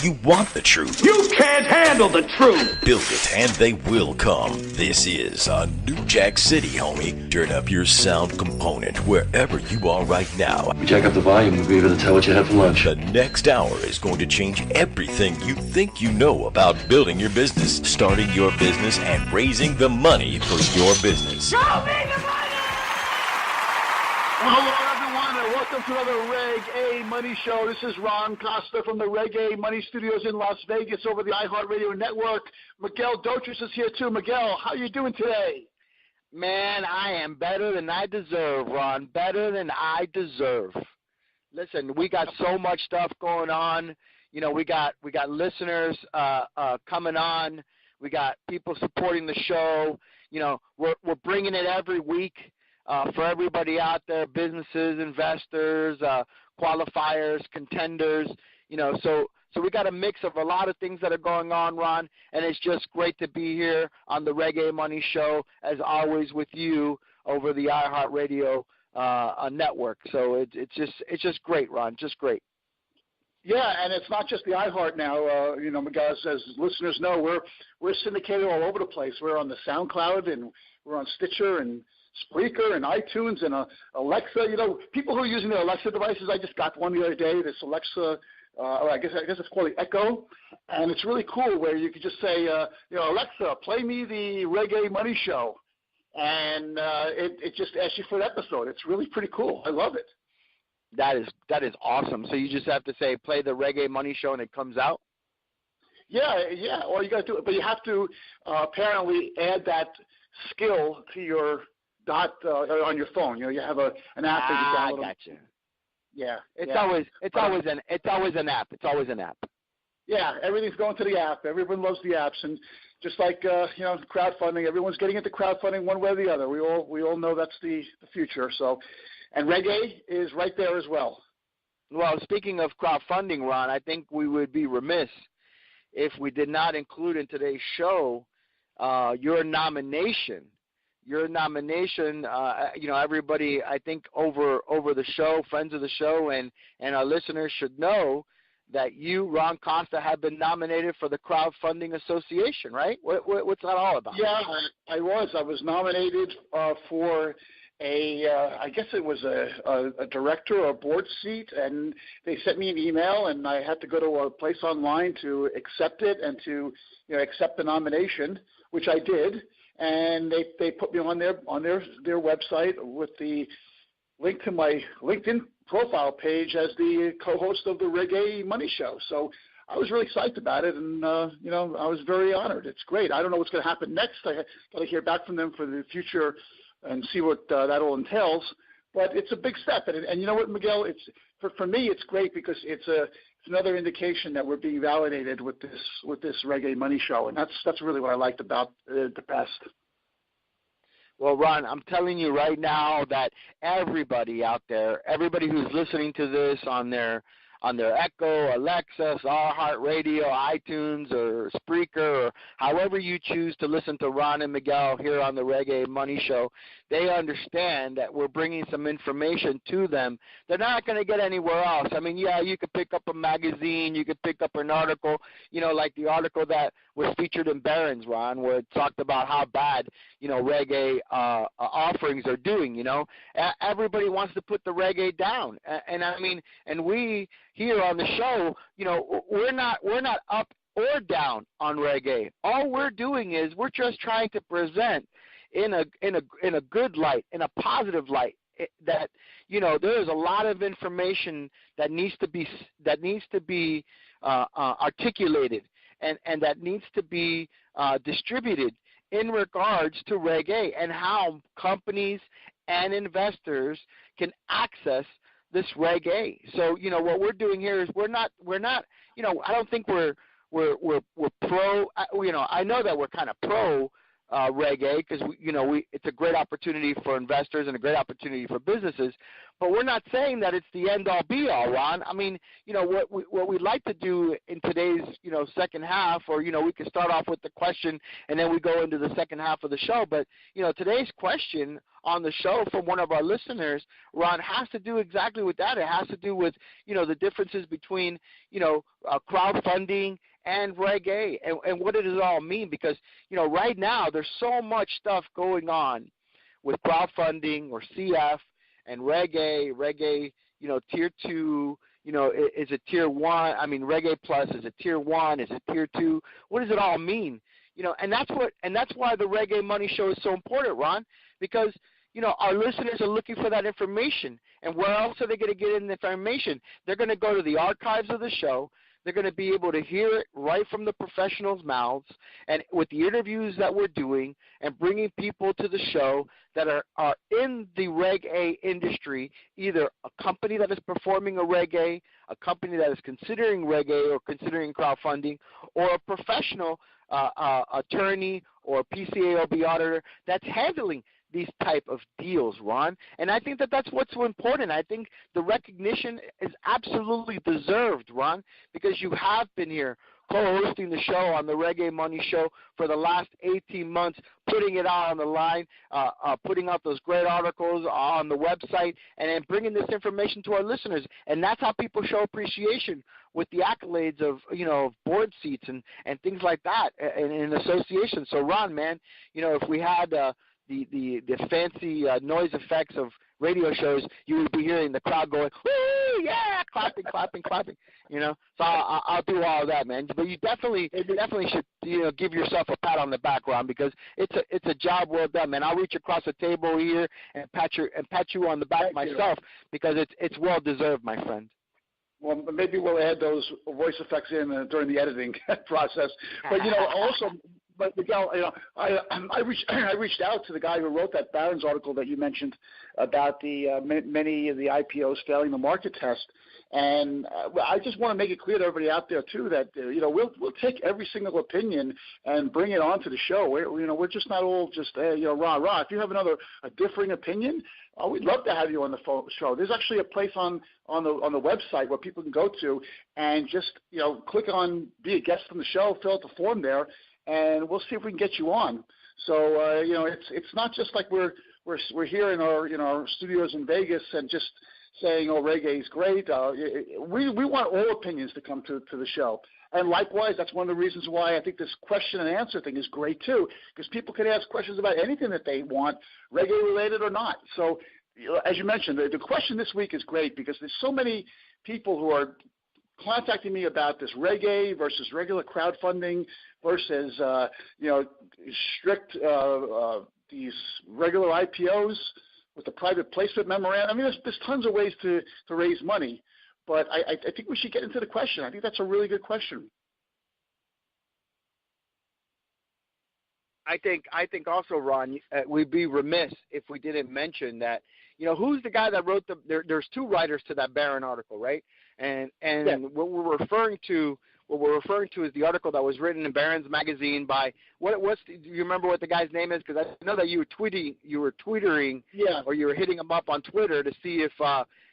You want the truth. You can't handle the truth. Build it and they will come. This is a New Jack City, homie. Turn up your sound component wherever you are right now. We jack up the volume, we'll be able to tell what you had for lunch. The next hour is going to change everything you think you know about building your business, starting your business, and raising the money for your business. Show me the money! Well, hello, everyone, and welcome to another Reg.A Money Show. This is Ron Costa from the Reg.A Money Studios in Las Vegas over the iHeartRadio Network. Miguel Dotres is here, too. Miguel, how are you doing today? Man, I am better than I deserve, Ron. Better than I deserve. Listen, we got so much stuff going on. You know, we got listeners coming on. We got people supporting the show. You know, we're bringing it every week. For everybody out there, businesses, investors, qualifiers, contenders, you know, so we got a mix of a lot of things that are going on, Ron, and it's just great to be here on the Reg.A Money Show, as always, with you over the iHeartRadio network. So it's just great, Ron, just great. Yeah, and it's not just the iHeart now. You know, guys, as listeners know, we're syndicated all over the place. We're on the SoundCloud, and we're on Stitcher and Spreaker and iTunes and Alexa. You know, people who are using their Alexa devices, I just got one the other day, this Alexa, or I guess it's called the Echo, and it's really cool where you could just say, you know, Alexa, play me the Reg.A Money Show, and it just asks you for an episode. It's really pretty cool. I love it. That is awesome. So you just have to say, play the Reg.A Money Show, and it comes out? Yeah. All you got to do, but you have to apparently add that skill to your on your phone. You know, you have an app that you download. I got you. Yeah. It's always an app. It's always an app. Yeah, everything's going to the app. Everyone loves the apps, and just like you know, crowdfunding, everyone's getting into crowdfunding one way or the other. We all know that's the future. So, and Reg.A is right there as well. Well, speaking of crowdfunding, Ron, I think we would be remiss if we did not include in today's show your nomination. You know, everybody, I think, over the show, friends of the show, and our listeners should know that you, Ron Costa, have been nominated for the Crowdfunding Association, right? What's that all about? Yeah, I was nominated for I guess it was a director or a board seat, and they sent me an email, and I had to go to a place online to accept it and to, you know, accept the nomination, which I did. And they put me on their website with the link to my LinkedIn profile page as the co-host of the Reg.A Money Show. So I was really psyched about it, and you know, I was very honored. It's great. I don't know what's going to happen next. I got to hear back from them for the future and see what that all entails. But it's a big step, and you know what, Miguel? It's for me, it's great because it's another indication that we're being validated with this Reg.A Money Show, and that's really what I liked about the best. Well, Ron, I'm telling you right now that everybody out there, everybody who's listening to this on their Echo, Alexa, iHeartRadio, iTunes, or Spreaker, or however you choose to listen to Ron and Miguel here on the Reg.A Money Show, they understand that we're bringing some information to them. They're not going to get anywhere else. I mean, yeah, you could pick up a magazine, you could pick up an article, you know, like the article that was featured in Barrons, Ron, where it talked about how bad, you know, Reg.A offerings are doing, you know. Everybody wants to put the Reg.A down. And I mean, and we here on the show, you know, we're not up or down on Reg.A. All we're doing is we're just trying to present in a good light, in a positive light, that, you know, there is a lot of information that needs to be articulated and that needs to be distributed in regards to Reg.A and how companies and investors can access this Reg.A. So, you know, what we're doing here is we're not, you know, I don't think we're pro, you know, I know that we're kind of pro Reg.A because it's a great opportunity for investors and a great opportunity for businesses. But we're not saying that it's the end all be all, Ron. I mean, what we'd like to do in today's second half, or we could start off with the question and then we go into the second half of the show. But today's question on the show from one of our listeners, Ron, has to do exactly with that. It has to do with the differences between crowdfunding and Reg.A and what does it all mean? Because right now there's so much stuff going on with crowdfunding or CF and Reg.A, tier 2, is it tier 1? I mean, Reg.A plus, is it tier 1? Is it tier 2? What does it all mean? And that's why the Reg.A Money Show is so important, Ron, because our listeners are looking for that information. And where else are they going to get in the information? They're going to go to the archives of the show. They're going to be able to hear it right from the professionals' mouths, and with the interviews that we're doing and bringing people to the show that are in the Reg.A industry, either a company that is performing a Reg.A, a company that is considering Reg.A or considering crowdfunding, or a professional attorney or PCAOB auditor that's handling these type of deals, Ron. And I think that that's what's so important. I think the recognition is absolutely deserved, Ron, because you have been here co-hosting the show on the Reg.A Money Show for the last 18 months, putting it out on the line, putting out those great articles on the website, and then bringing this information to our listeners. And that's how people show appreciation, with the accolades of, board seats and things like that in association. So, Ron, man, if we had the fancy noise effects of radio shows, you would be hearing the crowd going, woo, yeah, clapping. So I'll do all of that, man. But you definitely should, give yourself a pat on the back, Ron, because it's a job well done, man. I'll reach across the table here and pat you on the back myself, because it's well deserved, my friend. Well, maybe we'll add those voice effects in during the editing process. But also. But Miguel, I reached out to the guy who wrote that Barrons article that you mentioned about the many of the IPOs failing the market test, and I just want to make it clear to everybody out there too that we'll take every single opinion and bring it onto the show. We're just not all just rah. If you have a differing opinion, we'd love to have you on the show. There's actually a place on the website where people can go to and just click on be a guest on the show, fill out the form there, and we'll see if we can get you on. So it's not just like we're here in our studios in Vegas and just saying, oh, Reg.A is great. We want all opinions to come to the show. And likewise, that's one of the reasons why I think this question and answer thing is great too, because people can ask questions about anything that they want, Reg.A related or not. So as you mentioned, the question this week is great because there's so many people who are contacting me about this Reg.A versus regular crowdfunding versus strict these regular IPOs with the private placement memorandum. I mean, there's tons of ways to raise money, but I think we should get into the question. I think that's a really good question. I think also, Ron, we'd be remiss if we didn't mention that, who's the guy that wrote there's two writers to that Barron article, right? And yeah. What we're referring to is the article that was written in Barron's magazine by do you remember what the guy's name is? Because I know that you were tweeting, yeah, or you were hitting him up on Twitter to see if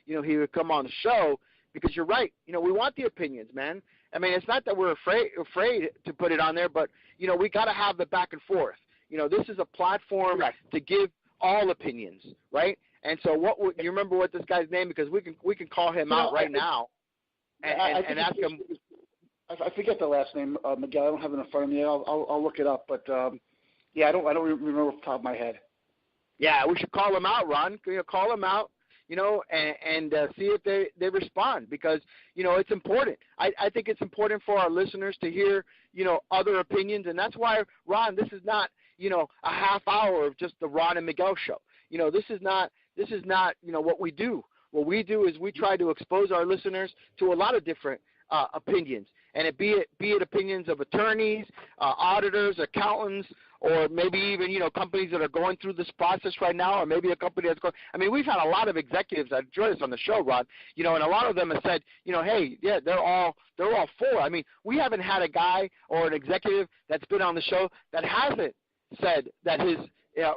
he would come on the show. Because you're right, we want the opinions, man. I mean, it's not that we're afraid to put it on there, but we got to have the back and forth. This is a platform right. to give all opinions, right? And so, you remember what this guy's name? Because we can call him out right now and ask him. I forget the last name, Miguel. I don't have it in front of me. I'll look it up. But yeah, I don't remember off the top of my head. Yeah, we should call him out, Ron. Call him out. And see if they respond, because, it's important. I think it's important for our listeners to hear, other opinions. And that's why, Ron, this is not, a half hour of just the Ron and Miguel show. This is not, what we do. What we do is we try to expose our listeners to a lot of different opinions. And be it opinions of attorneys, auditors, accountants, or maybe even, companies that are going through this process right now, or maybe a company that's going. I mean, we've had a lot of executives that joined us on the show, Rod, and a lot of them have said, hey, yeah, they're all for. I mean, we haven't had a guy or an executive that's been on the show that hasn't said that his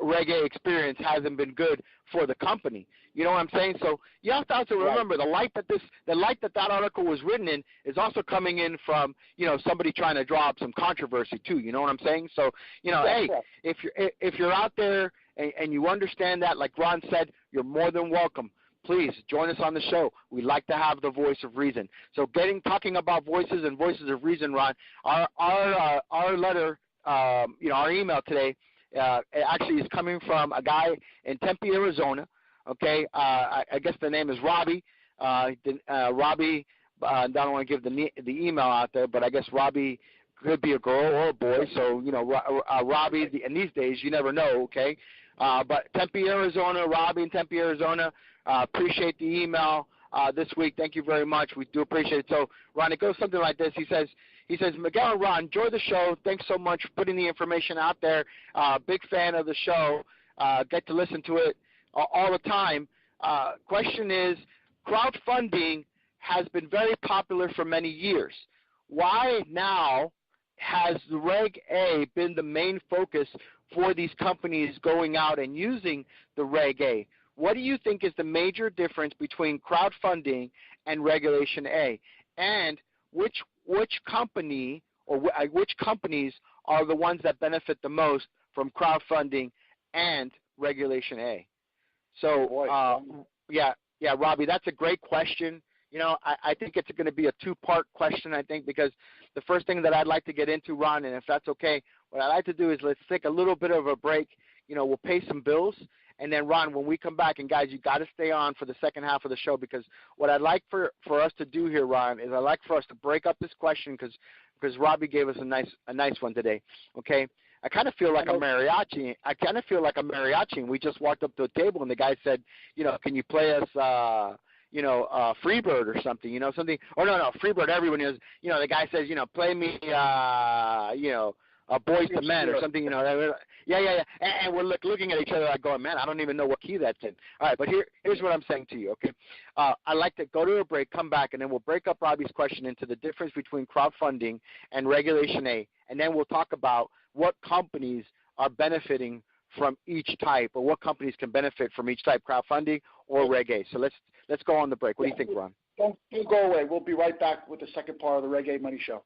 Reg.A experience hasn't been good for the company. You know what I'm saying? So you have to also remember the light that article was written in is also coming in from, you know, somebody trying to draw up some controversy too. You know what I'm saying? So, you know, hey, if you're out there and you understand that, like Ron said, you're more than welcome. Please join us on the show. We like to have the voice of reason. So talking about voices and voices of reason, Ron, our letter, you know, our email today, actually is coming from a guy in Tempe, Arizona. Okay, I guess the name is Robbie. Robbie, I don't want to give the email out there, but I guess Robbie could be a girl or a boy. So, you know, Robbie, in these days, you never know, okay? But Tempe, Arizona, Robbie in Tempe, Arizona, appreciate the email this week. Thank you very much. We do appreciate it. So, Ron, it goes something like this. He says, Miguel and Ron, enjoy the show. Thanks so much for putting the information out there. Big fan of the show. Get to listen to it all the time. Question is, crowdfunding has been very popular for many years. Why now has the Reg.A been the main focus for these companies going out and using the Reg.A? What do you think is the major difference between crowdfunding and Regulation A? And which company or which companies are the ones that benefit the most from crowdfunding and Regulation A? So, yeah, Robbie, that's a great question. You know, I think it's going to be a two-part question, I think, because the first thing that I'd like to get into, Ron, and if that's okay, what I'd like to do is let's take a little bit of a break. You know, we'll pay some bills. And then, Ron, when we come back, and guys, you got to stay on for the second half of the show, because what I'd like for us to do here, Ron, is I'd like for us to break up this question because Robbie gave us a nice one today. Okay, I kind of feel like a mariachi. And we just walked up to a table, and the guy said, you know, can you play us, Freebird or something, you know, something. Oh no, Freebird. Everyone is, you know, the guy says, you know, play me, a Boys to Men or something, you know. Yeah. And we're looking at each other like going, man, I don't even know what key that's in. All right, but here's what I'm saying to you, okay? I'd like to go to a break, come back, and then we'll break up Robbie's question into the difference between crowdfunding and Regulation A, and then we'll talk about what companies are benefiting from each type, or what companies can benefit from each type, crowdfunding or Reg A. So let's go on the break. What do you think, Ron? Don't go away. We'll be right back with the second part of the Reg.A Money Show.